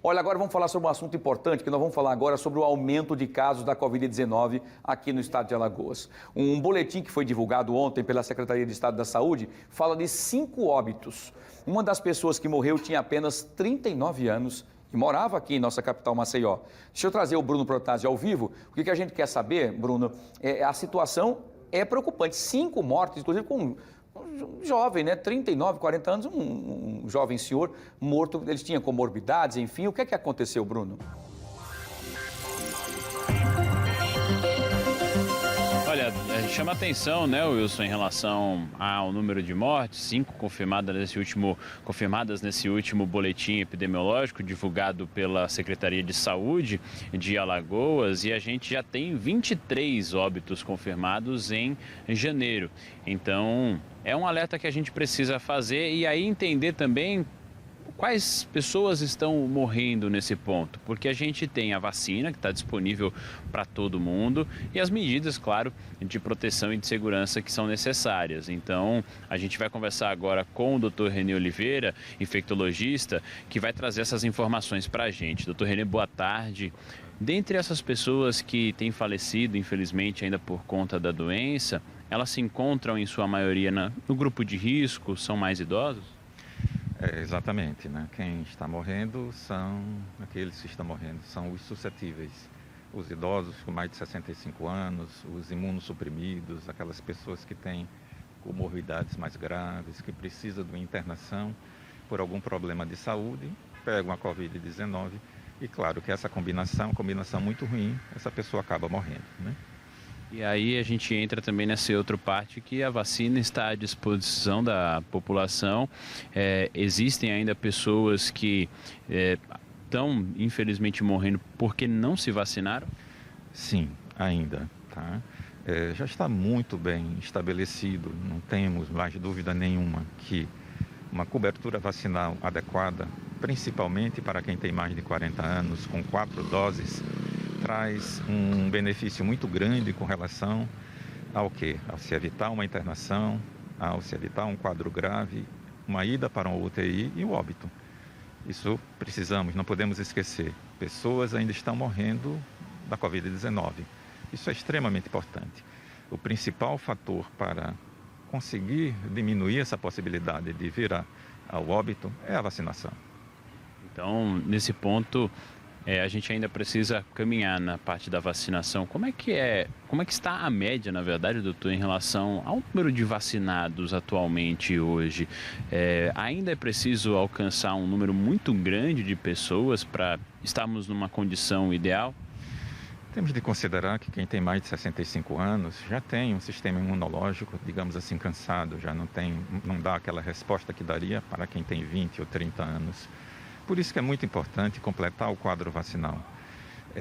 Olha, agora vamos falar sobre um assunto importante, que nós vamos falar agora sobre o aumento de casos da Covid-19 aqui no estado de Alagoas. Um boletim que foi divulgado ontem pela Secretaria de Estado da Saúde fala de 5 óbitos. Uma das pessoas que morreu tinha apenas 39 anos e morava aqui em nossa capital, Maceió. Deixa eu trazer o Bruno Protásio ao vivo. O que a gente quer saber, Bruno, a situação é preocupante. 5 mortes, inclusive com um jovem, né? 39, 40 anos, um jovem senhor morto. Eles tinham comorbidades, enfim. O que aconteceu, Bruno? Olha, chama atenção, né, Wilson, em relação ao número de mortes, 5 confirmadas nesse último boletim epidemiológico divulgado pela Secretaria de Saúde de Alagoas, e a gente já tem 23 óbitos confirmados em janeiro. Então, é um alerta que a gente precisa fazer e aí entender também quais pessoas estão morrendo nesse ponto, porque a gente tem a vacina que está disponível para todo mundo e as medidas, claro, de proteção e de segurança que são necessárias. Então, a gente vai conversar agora com o Dr. René Oliveira, infectologista, que vai trazer essas informações para a gente. Dr. René, boa tarde. Dentre essas pessoas que têm falecido, infelizmente, ainda por conta da doença, elas se encontram, em sua maioria, no grupo de risco, são mais idosos? Exatamente, né? Quem está morrendo são aqueles que estão morrendo, são os suscetíveis, os idosos com mais de 65 anos, os imunossuprimidos, aquelas pessoas que têm comorbidades mais graves, que precisam de uma internação por algum problema de saúde, pegam a Covid-19 e claro que essa combinação muito ruim, essa pessoa acaba morrendo, né? E aí a gente entra também nessa outra parte que a vacina está à disposição da população. Existem ainda pessoas que estão, infelizmente, morrendo porque não se vacinaram? Sim, ainda, tá? Já está muito bem estabelecido, não temos mais dúvida nenhuma que uma cobertura vacinal adequada, principalmente para quem tem mais de 40 anos, com 4 doses, traz um benefício muito grande com relação ao quê? Ao se evitar uma internação, ao se evitar um quadro grave, uma ida para uma UTI e o óbito. Isso precisamos, não podemos esquecer. Pessoas ainda estão morrendo da Covid-19. Isso é extremamente importante. O principal fator para conseguir diminuir essa possibilidade de vir ao óbito é a vacinação. Então, nesse ponto, a gente ainda precisa caminhar na parte da vacinação. Como é que está a média, na verdade, doutor, em relação ao número de vacinados atualmente hoje? Ainda é preciso alcançar um número muito grande de pessoas para estarmos numa condição ideal? Temos de considerar que quem tem mais de 65 anos já tem um sistema imunológico, digamos assim, cansado, já não dá aquela resposta que daria para quem tem 20 ou 30 anos. Por isso que é muito importante completar o quadro vacinal.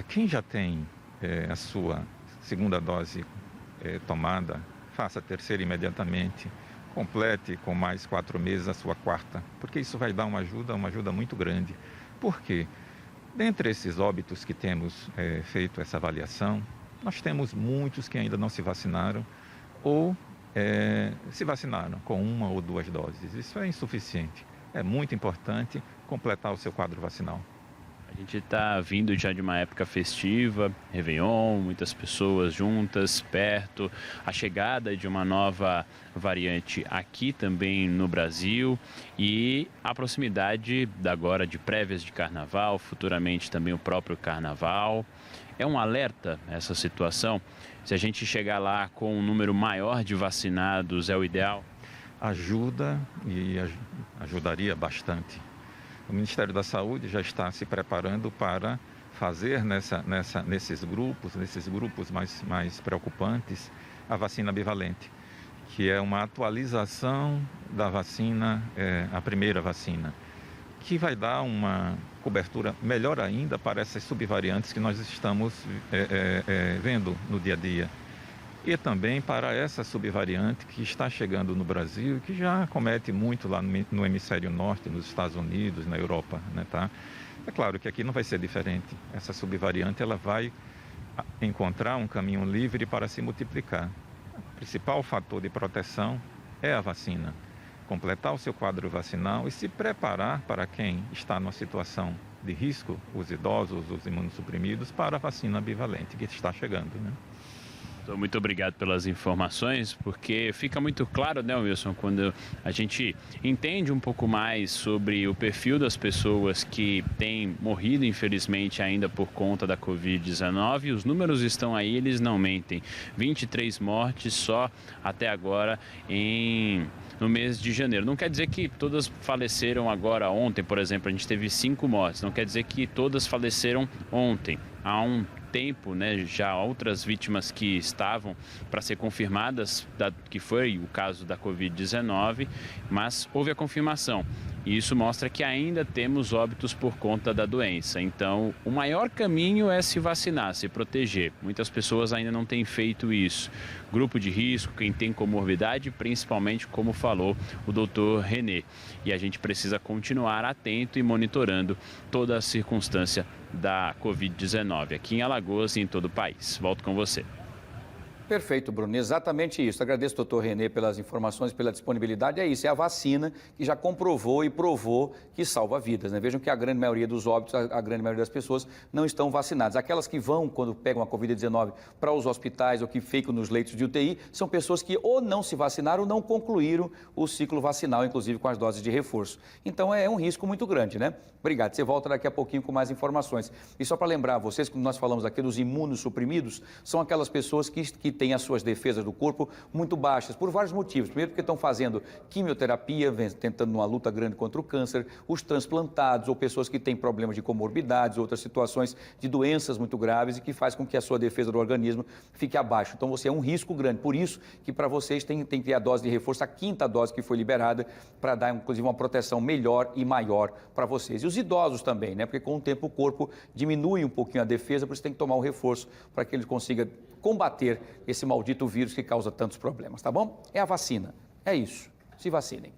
Quem já tem a sua segunda dose tomada, faça a terceira imediatamente, complete com mais 4 meses a sua quarta, porque isso vai dar uma ajuda muito grande. Por quê? Dentre esses óbitos que temos feito essa avaliação, nós temos muitos que ainda não se vacinaram ou se vacinaram com 1 ou 2 doses. Isso é insuficiente. É muito importante completar o seu quadro vacinal. A gente está vindo já de uma época festiva, Réveillon, muitas pessoas juntas, perto, a chegada de uma nova variante aqui também no Brasil e a proximidade agora de prévias de carnaval, futuramente também o próprio carnaval. É um alerta essa situação? Se a gente chegar lá com um número maior de vacinados, é o ideal? Ajuda e ajudaria bastante. O Ministério da Saúde já está se preparando para fazer nesses grupos mais preocupantes, a vacina bivalente, que é uma atualização da vacina, a primeira vacina, que vai dar uma cobertura melhor ainda para essas subvariantes que nós estamos vendo no dia a dia. E também para essa subvariante que está chegando no Brasil e que já comete muito lá no hemisfério norte, nos Estados Unidos, na Europa, né, tá? É claro que aqui não vai ser diferente. Essa subvariante ela vai encontrar um caminho livre para se multiplicar. O principal fator de proteção é a vacina. Completar o seu quadro vacinal e se preparar para quem está numa situação de risco, os idosos, os imunossuprimidos, para a vacina bivalente que está chegando, né? Muito obrigado pelas informações, porque fica muito claro, né, Wilson, quando a gente entende um pouco mais sobre o perfil das pessoas que têm morrido, infelizmente, ainda por conta da Covid-19. Os números estão aí, eles não mentem. 23 mortes só até agora no mês de janeiro. Não quer dizer que todas faleceram agora ontem, por exemplo, a gente teve 5 mortes. Não quer dizer que todas faleceram ontem. Há um tempo, né, já outras vítimas que estavam para ser confirmadas, que foi o caso da Covid-19, mas houve a confirmação. E isso mostra que ainda temos óbitos por conta da doença. Então, o maior caminho é se vacinar, se proteger. Muitas pessoas ainda não têm feito isso. Grupo de risco, quem tem comorbidade, principalmente, como falou o doutor René. E a gente precisa continuar atento e monitorando toda a circunstância da Covid-19 aqui em Alagoas e em todo o país. Volto com você. Perfeito, Bruno. Exatamente isso. Agradeço, doutor René, pelas informações, pela disponibilidade. É isso, é a vacina que já comprovou e provou que salva vidas, né? Vejam que a grande maioria dos óbitos, a grande maioria das pessoas não estão vacinadas. Aquelas que vão, quando pegam a Covid-19, para os hospitais ou que ficam nos leitos de UTI, são pessoas que ou não se vacinaram ou não concluíram o ciclo vacinal, inclusive com as doses de reforço. Então, é um risco muito grande, né? Obrigado. Você volta daqui a pouquinho com mais informações. E só para lembrar vocês, quando nós falamos aqui dos imunossuprimidos, são aquelas pessoas que têm as suas defesas do corpo muito baixas, por vários motivos. Primeiro, porque estão fazendo quimioterapia, tentando uma luta grande contra o câncer, os transplantados ou pessoas que têm problemas de comorbidades, outras situações de doenças muito graves e que faz com que a sua defesa do organismo fique abaixo. Então, você é um risco grande. Por isso que para vocês tem que ter a dose de reforço, a 5ª dose que foi liberada, para dar, inclusive, uma proteção melhor e maior para vocês. E os idosos também, né? Porque com o tempo o corpo diminui um pouquinho a defesa, por isso tem que tomar um reforço para que ele consiga combater esse maldito vírus que causa tantos problemas, tá bom? É a vacina. É isso. Se vacinem.